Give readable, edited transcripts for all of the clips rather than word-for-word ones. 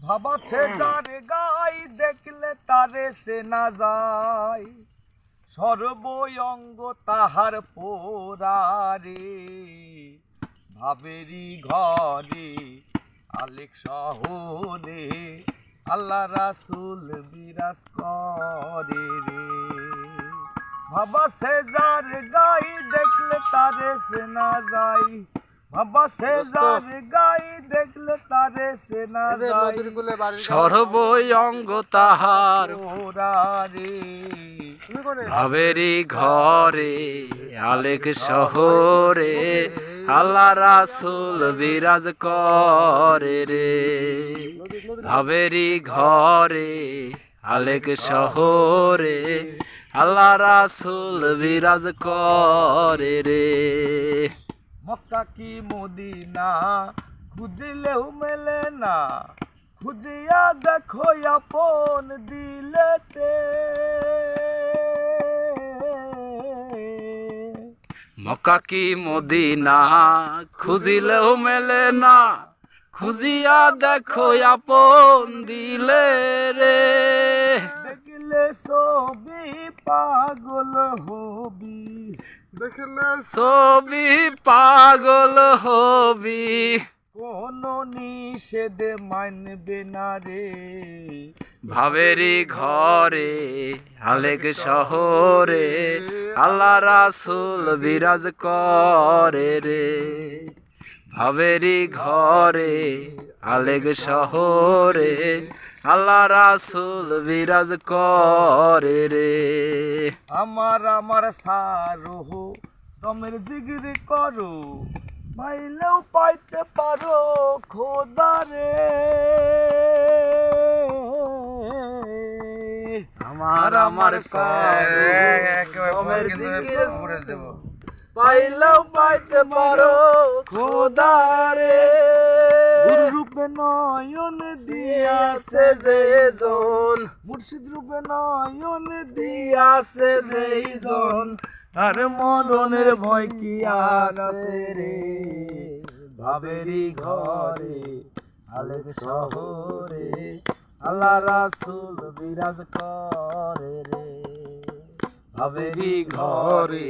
ভাবাছে যার গাই দেখলে তারে সে না যায়, সর্বঙ্গ তাহার পোড়ারে। ভাবেরি ঘরে আলেক শহরে আল্লাহ রাসূল বিরাজ করে রে। ভাবাছে যার গাই দেখলে তারে সে না যায়, ভাবাছে যার গাই দেখলে তারে সে না যায়, সর্বঙ্গ তাহার পোড়ারে। ভাবেরি ঘরে আলেক শহরে আল্লাহ রাসূল বিরাজ করে রে। ভাবেরি ঘরে আলেক শহরে আল্লাহ রাসূল বিরাজ করে রে। মক্কা কি মদিনা খুঁজলেও মেলে না, খুঁজিয়া দেখো আপন দিলেতে। মক্কা কি মদিনা খুঁজিলেও মেলে না, খুঁজিয়া দেখো আপন দিলে রে। দেখলে ছবি পাগল হবি, দেখলে ছবি পাগল হবি, কোন নিষেধ মানবে না রে। ভাবেরি ঘরে আলেক শহরে আল্লাহ রাসূল বিরাজ করে রে। ভাবেরি ঘরে আলেক শহরে আল্লাহ রাসূল বিরাজ করে রে। আমার সারহ দমের জিগির করো, পাইলেও পাইতে পারো খোদারে। আমার দমের জিগির পাইলেও পাইতে পারো খোদারে। গুরু রূপে নয়ন দিয়াছে যে জন, মুর্শিদ রূপে নয়ন দিয়াছে যে জন, আর মরণের ভয় কি আছে রে। ভাবেরি ঘরে আলেক শহরে আল্লাহ রাসূল বিরাজ করে রে। ভাবেরি ঘরে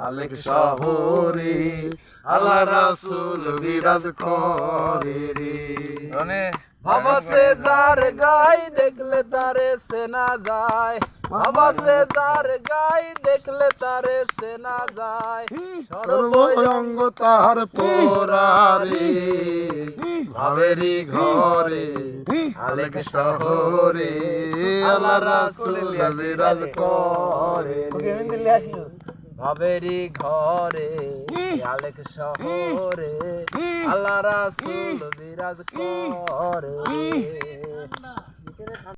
আলেক শহরে আল্লাহ রাসূল বিরাজ করে রে। ভাবাছে যার গাই দেখলে তারে সে না যায়, ভাবাছে যার গাই দেখলে তারে সে না যায়, সর্বঙ্গ তাহার পোড়ারে। ভাবেরি ঘরে আলেক শহরে আল্লাহ রাসূল বিরাজ করে রে। ভাবেরি ঘরে আলেক শহরে আল্লাহ রাসূল বিরাজ করে।